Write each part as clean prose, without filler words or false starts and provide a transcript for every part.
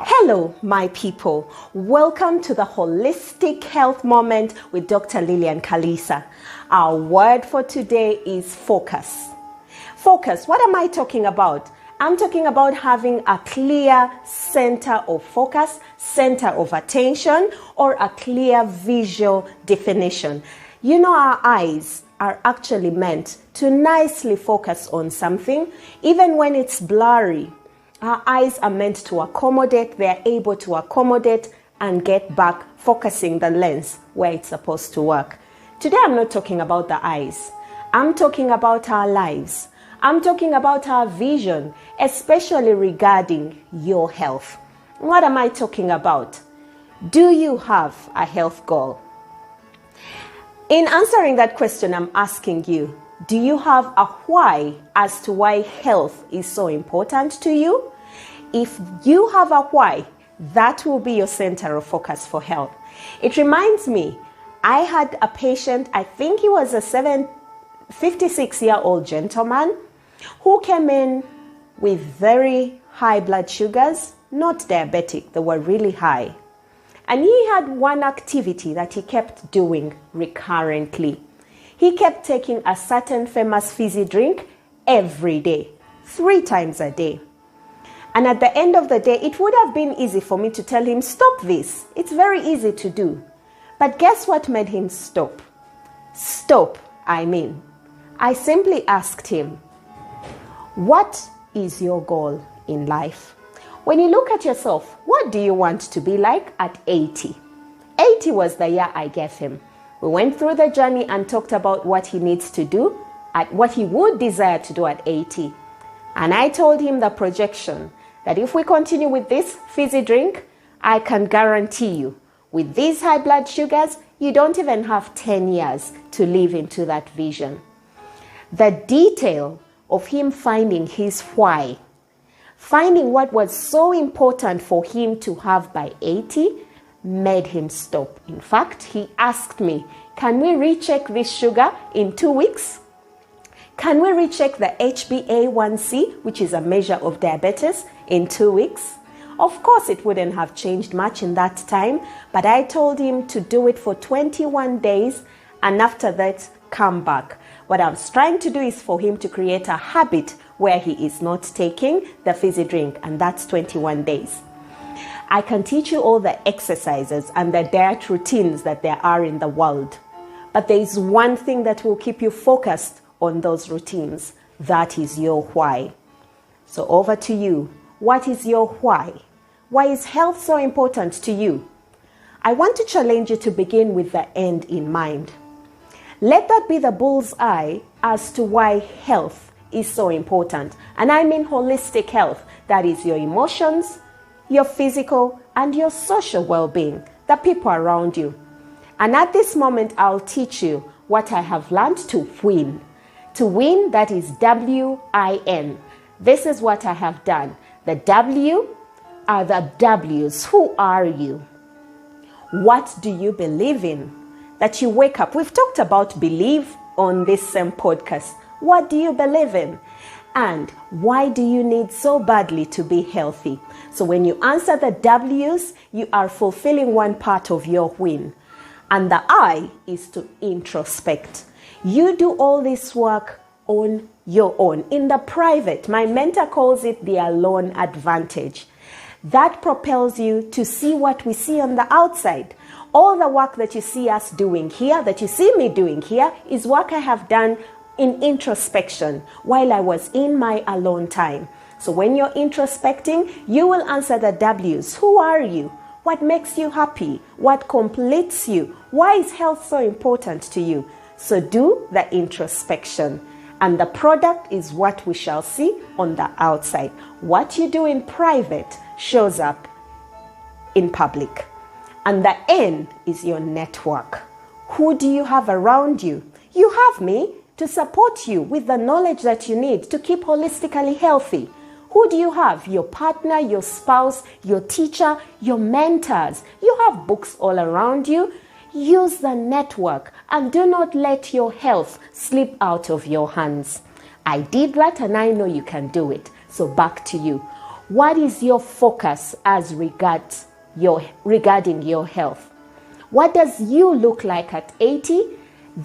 Hello, my people. Welcome to the Holistic Health Moment with Dr. Lillian Kalisa. Our word for today is focus. Focus. What am I talking about? I'm talking about having a clear center of focus, center of attention, or a clear visual definition. You know, our eyes are actually meant to nicely focus on something, even when it's blurry. Our eyes are meant to accommodate, they're able to accommodate and get back focusing the lens where it's supposed to work. Today I'm not talking about the eyes. I'm talking about our lives. I'm talking about our vision, especially regarding your health. What am I talking about? Do you have a health goal? In answering that question, I'm asking you, do you have a why as to why health is so important to you? If you have a why, that will be your center of focus for health. It reminds me, I had a patient, I think he was a 56-year-old gentleman who came in with very high blood sugars, not diabetic, they were really high. And he had one activity that he kept doing recurrently. He kept taking a certain famous fizzy drink every day, 3 times a day. And at the end of the day, it would have been easy for me to tell him, stop this. It's very easy to do. But guess what made him stop? I simply asked him, what is your goal in life? When you look at yourself, what do you want to be like at 80? 80 was the year I gave him. We went through the journey and talked about what he needs to do, at what he would desire to do at 80. And I told him the projection that if we continue with this fizzy drink, I can guarantee you, with these high blood sugars, you don't even have 10 years to live into that vision. The detail of him finding his why, finding what was so important for him to have by 80, made him stop. In fact, he asked me, can we recheck this sugar in 2 weeks? Can we recheck the HbA1c, which is a measure of diabetes, in 2 weeks? Of course, it wouldn't have changed much in that time, but I told him to do it for 21 days and after that, come back. What I was trying to do is for him to create a habit where he is not taking the fizzy drink, and that's 21 days. I can teach you all the exercises and the diet routines that there are in the world. But there is one thing that will keep you focused on those routines. That is your why. So over to you. What is your why? Why is health so important to you? I want to challenge you to begin with the end in mind. Let that be the bull's eye as to why health is so important. And I mean holistic health. That is your emotions, your physical and your social well-being, the people around you. And at this moment, I'll teach you what I have learned to win. To win, that is W-I-N. This is what I have done. The W are the W's. Who are you? What do you believe in? That you wake up. We've talked about belief on this same podcast. What do you believe in? And why do you need so badly to be healthy? So when you answer the W's, you are fulfilling one part of your win. And the I is to introspect. You do all this work on your own. In the private, my mentor calls it the alone advantage. That propels you to see what we see on the outside. All the work that you see us doing here, that you see me doing here, is work I have done in introspection while I was in my alone time. So when you're introspecting, you will answer the W's. Who are you? What makes you happy? What completes you? Why is health so important to you? So do the introspection. And the product is what we shall see on the outside. What you do in private shows up in public. And the N is your network. Who do you have around you? You have me to support you with the knowledge that you need to keep holistically healthy. Who do you have? Your partner, your spouse, your teacher, your mentors. You have books all around you. Use the network and do not let your health slip out of your hands. I did that and I know you can do it. So back to you. What is your focus as regarding your health? What does you look like at 80?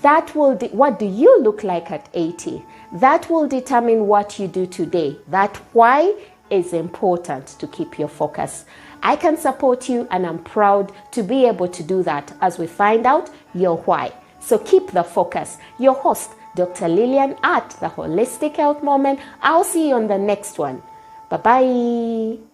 What do you look like at 80? That will determine what you do today. That why is important to keep your focus. I can support you, and I'm proud to be able to do that as we find out your why. So keep the focus. Your host, Dr. Lillian at the Holistic Health Moment. I'll see you on the next one. Bye-bye.